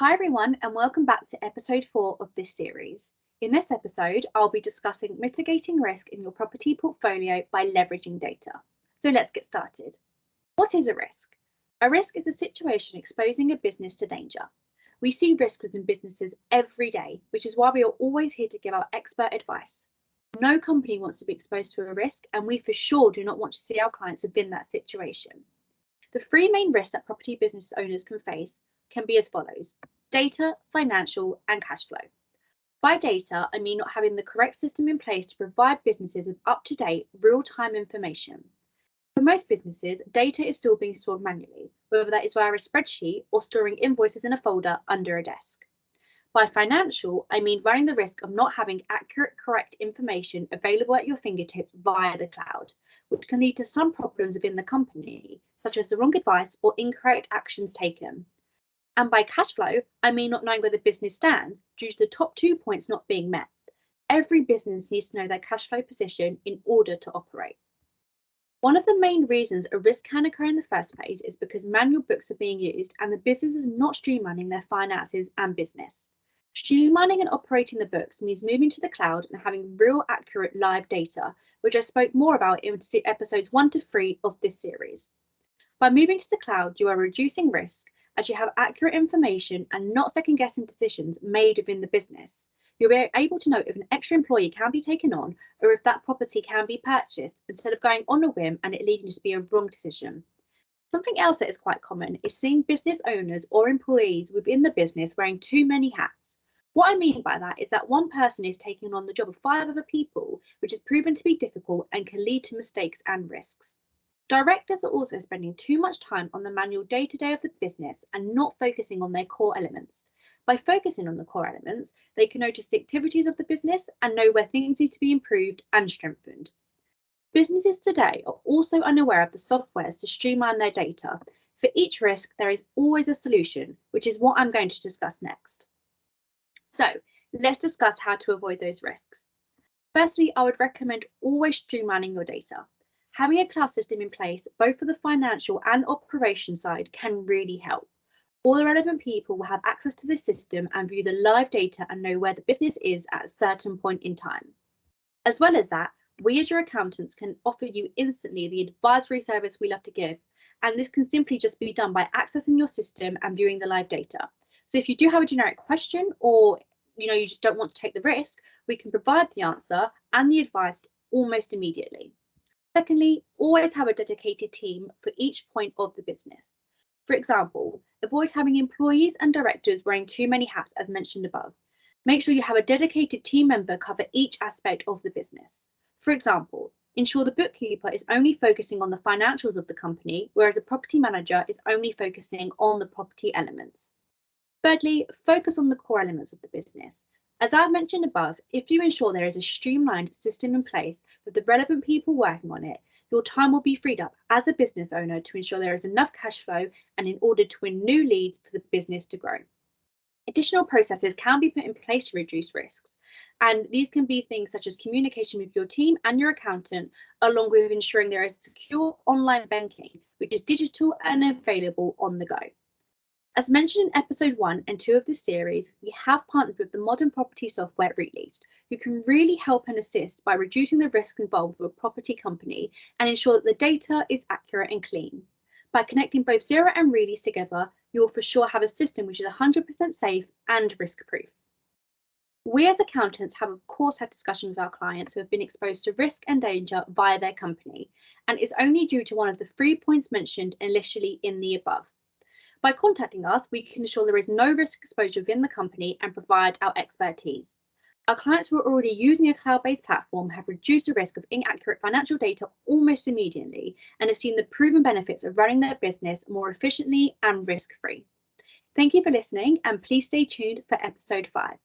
Hi everyone, and welcome back to episode 4 of this series. In this episode, I'll be discussing mitigating risk in your property portfolio by leveraging data. So let's get started. What is a risk? A risk is a situation exposing a business to danger. We see risk within businesses every day, which is why we are always here to give our expert advice. No company wants to be exposed to a risk, and we for sure do not want to see our clients within that situation. The three main risks that property business owners can face can be as follows: data, financial, and cash flow. By data, I mean not having the correct system in place to provide businesses with up-to-date, real-time information. For most businesses, data is still being stored manually, whether that is via a spreadsheet or storing invoices in a folder under a desk. By financial, I mean running the risk of not having accurate, correct information available at your fingertips via the cloud, which can lead to some problems within the company, such as the wrong advice or incorrect actions taken. And by cash flow, I mean not knowing where the business stands due to the top 2 points not being met. Every business needs to know their cash flow position in order to operate. One of the main reasons a risk can occur in the first place is because manual books are being used and the business is not streamlining their finances and business. Streamlining and operating the books means moving to the cloud and having real, accurate live data, which I spoke more about in episodes 1 to 3 of this series. By moving to the cloud, you are reducing risk as you have accurate information and not second-guessing decisions made within the business. You'll be able to know if an extra employee can be taken on or if that property can be purchased instead of going on a whim and it leading to be a wrong decision. Something else that is quite common is seeing business owners or employees within the business wearing too many hats. What I mean by that is that one person is taking on the job of 5 other people, which is proven to be difficult and can lead to mistakes and risks. Directors are also spending too much time on the manual day-to-day of the business and not focusing on their core elements. By focusing on the core elements, they can notice the activities of the business and know where things need to be improved and strengthened. Businesses today are also unaware of the softwares to streamline their data. For each risk, there is always a solution, which is what I'm going to discuss next. So let's discuss how to avoid those risks. Firstly, I would recommend always streamlining your data. Having a cloud system in place, both for the financial and operation side, can really help. All the relevant people will have access to this system and view the live data and know where the business is at a certain point in time. As well as that, we as your accountants can offer you instantly the advisory service we love to give, and this can simply just be done by accessing your system and viewing the live data. So if you do have a generic question or you just don't want to take the risk, we can provide the answer and the advice almost immediately. Secondly, always have a dedicated team for each point of the business. For example, avoid having employees and directors wearing too many hats as mentioned above. Make sure you have a dedicated team member cover each aspect of the business. For example, ensure the bookkeeper is only focusing on the financials of the company, whereas a property manager is only focusing on the property elements. Thirdly, focus on the core elements of the business. As I've mentioned above, if you ensure there is a streamlined system in place with the relevant people working on it, your time will be freed up as a business owner to ensure there is enough cash flow and in order to win new leads for the business to grow. Additional processes can be put in place to reduce risks, and these can be things such as communication with your team and your accountant, along with ensuring there is secure online banking, which is digital and available on the go. As mentioned in episode 1 and 2 of this series, we have partnered with the modern property software Released, who can really help and assist by reducing the risk involved with a property company and ensure that the data is accurate and clean. By connecting both Xero and Released together, you will for sure have a system which is 100% safe and risk-proof. We as accountants have of course had discussions with our clients who have been exposed to risk and danger via their company, and it's only due to one of the 3 points mentioned initially in the above. By contacting us, we can ensure there is no risk exposure within the company and provide our expertise. Our clients who are already using a cloud-based platform have reduced the risk of inaccurate financial data almost immediately and have seen the proven benefits of running their business more efficiently and risk-free. Thank you for listening, and please stay tuned for episode 5.